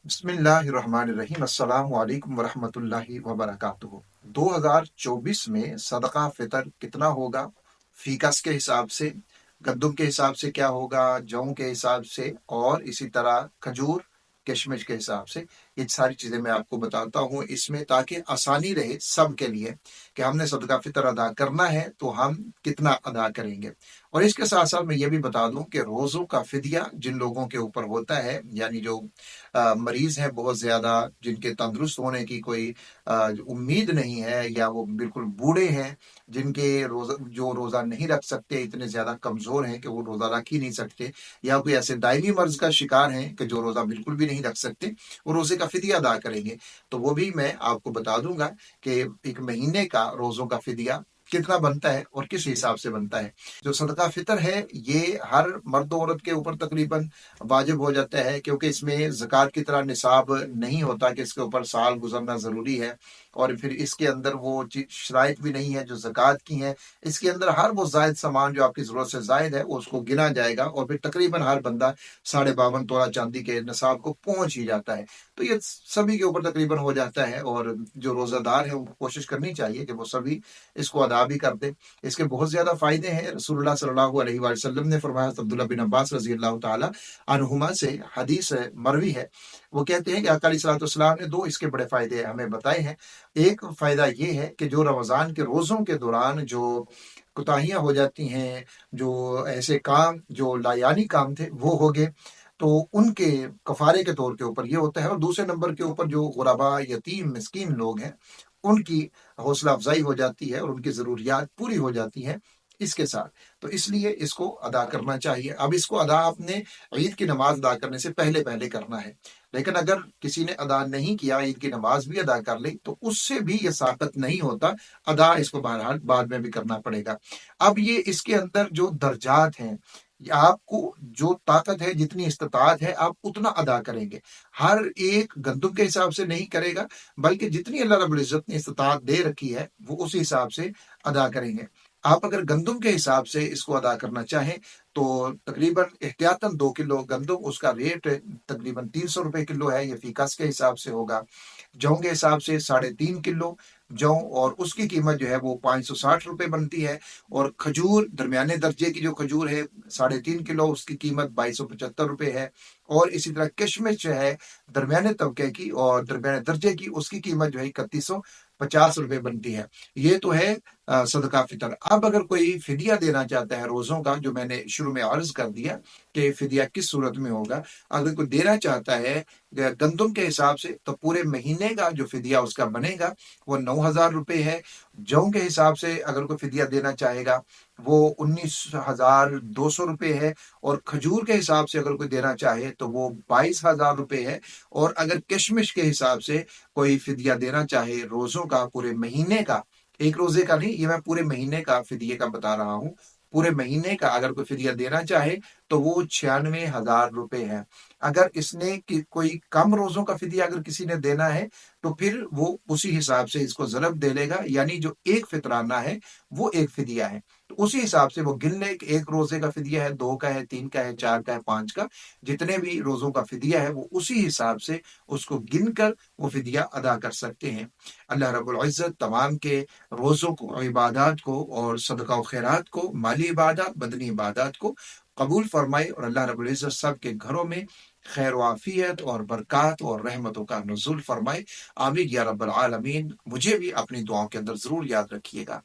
बिस्मिल्लाहिर्रहमानिर्रहीम अस्सलाम वालेकुम वरहमतुल्लाहि वबरकातुहू। 2024 में सदका फितर कितना होगा? फीकस के हिसाब से, गंदुम के हिसाब से क्या होगा, जौ के हिसाब से, और इसी तरह खजूर किशमिश के हिसाब से। ये सारी चीजें मैं आपको बताता हूँ इसमें, ताकि आसानी रहे सब के लिए कि हमने सदका फितर अदा करना है तो हम कितना अदा करेंगे। और इसके साथ साथ मैं ये भी बता दूं कि रोजों का फिदिया जिन लोगों के ऊपर होता है, यानी जो मरीज हैं बहुत ज्यादा, जिनके तंदुरुस्त होने की कोई उम्मीद नहीं है, या वो बिल्कुल बूढ़े हैं, जिनके जो रोजा नहीं रख सकते, इतने ज्यादा कमजोर हैं कि वो रोजा रख ही नहीं सकते, या कोई ऐसे दायमी मर्ज का शिकार हैं कि जो रोजा बिल्कुल भी नहीं रख सकते, वो रोजे का फिदिया अदा करेंगे। तो वो भी मैं आपको बता दूंगा कि एक महीने का रोजों का फिदिया कितना बनता है और किस हिसाब से बनता है। जो सदका फितर है ये हर मर्द औरत के ऊपर तकरीबन वाजिब हो जाता है, क्योंकि इसमें ज़कात की तरह निसाब नहीं होता कि इसके ऊपर साल गुजरना ज़रूरी है, और फिर इसके अंदर वो शराइत भी नहीं है जो ज़कात की हैं। इसके अंदर हर वो जायद सामान जो आपकी ज़रूरत से जायद है उसको गिना जाएगा, और फिर तकरीबन हर बंदा 52.5 तोला चांदी के निसाब को पहुंच ही जाता है। तो ये सभी के ऊपर तकरीबन हो जाता है, और जो रोज़ादार है उनको कोशिश करनी चाहिए कि वो सभी इसको अदा भी कर दे। इसके बहुत ज्यादा फायदे हैं। रसूलुल्लाह सल्लल्लाहु अलैहि वसल्लम ने फरमाया, अब्दुल्ला बिन अब्बास रजी अल्लाह ताला अनहुमा से हदीस मरवी है, वो कहते हैं कि आका अलैहिस्सलाम ने दो इसके बड़े फायदे हमें बताए हैं। एक फायदा ये है कि जो रमजान के रोजों के दौरान जो कोताहियां हो जाती हैं, जो ऐसे काम जो लायानी काम थे वो हो गए, तो उनके कफारे के तौर के ऊपर ये होता है। और दूसरे नंबर के ऊपर जो गुरबा, यतीम, मिस्कीन लोग हैं, उनकी हौसला अफजाई हो जाती है और उनकी जरूरियात पूरी हो जाती हैं इसके साथ। तो इसलिए इसको अदा करना चाहिए। अब इसको अदा आपने ईद की नमाज अदा करने से पहले पहले करना है, लेकिन अगर किसी ने अदा नहीं किया, ईद की नमाज भी अदा कर ली, तो उससे भी ये साबित नहीं होता, अदा इसको बहरहाल बाद में भी करना पड़ेगा। अब ये इसके अंदर जो दर्जात हैं, ये आपको जो ताकत है, जितनी इस्तिताअत है, आप उतना अदा करेंगे। हर एक गंदुम के हिसाब से नहीं करेगा, बल्कि जितनी अल्लाह रब्बुल इज्जत ने इस्तिताअत दे रखी है वो उस हिसाब से अदा करेंगे। आप अगर गंदुम के हिसाब से इसको अदा करना चाहें तो तकरीबन एहतियातन 2 किलो गंदुम, उसका रेट तकरीबन 300 रुपए किलो है, ये फीकस के हिसाब से होगा। जौ के हिसाब से 3.5 किलो जौ, और उसकी कीमत जो है वो 560 रुपए बनती है। और खजूर दरमियाने दर्जे की जो खजूर है 3.5 किलो, उसकी कीमत 2275 रुपए है। और इसी तरह किशमिश जो है दरमियाने तबके की और दरमियाने दर्जे की, उसकी कीमत जो है 3150 रुपए बनती है। ये तो है सदका फितर। अब अगर कोई फिदिया देना चाहता है रोजों का, जो मैंने शुरू में अर्ज कर दिया कि फिदिया किस सूरत में होगा, अगर कोई देना चाहता है गंदुम के हिसाब से, तो पूरे महीने का जो फिदिया उसका बनेगा वो 9,000 रुपए है। जौ के हिसाब से अगर कोई फिदिया देना चाहेगा वो 19,200 रुपए है। और खजूर के हिसाब से अगर कोई देना चाहे तो वो 22,000 रुपए है। और अगर किशमिश के हिसाब से कोई फिदिया देना चाहे रोजों का, पूरे महीने का, एक रोजे का नहीं, ये मैं पूरे महीने का फिदिये का बता रहा हूँ, पूरे महीने का अगर कोई फिदिया देना चाहे तो वो 96,000 रुपए है। अगर इसने कोई कम रोजों का फिदिया अगर किसी ने देना है तो फिर वो उसी हिसाब से इसको जरब दे लेगा, यानी जो एक फितराना है वो एक फिदिया है, तो उसी हिसाब से वो गिन ले कि एक रोजे का फिदिया है, 2 का है, 3 का है, 4 का है, 5 का, जितने भी रोजों का फिदिया है वो उसी हिसाब से उसको गिनकर वो फिदिया अदा कर सकते हैं। अल्लाह रब्बुल इज्जत तमाम के रोजों को, इबादत को और सदका व खैरात को, माली इबादत, बदनी इबादत को कबूल फरमाए, और अल्लाह रब्बुल इज्जत सब के घरों में खैर वाफियत और बरकत और रहमतों का नुज़ुल फरमाए। आमीन या रब्बल आलमीन। मुझे भी अपनी दुआओं के अंदर जरूर याद रखिएगा।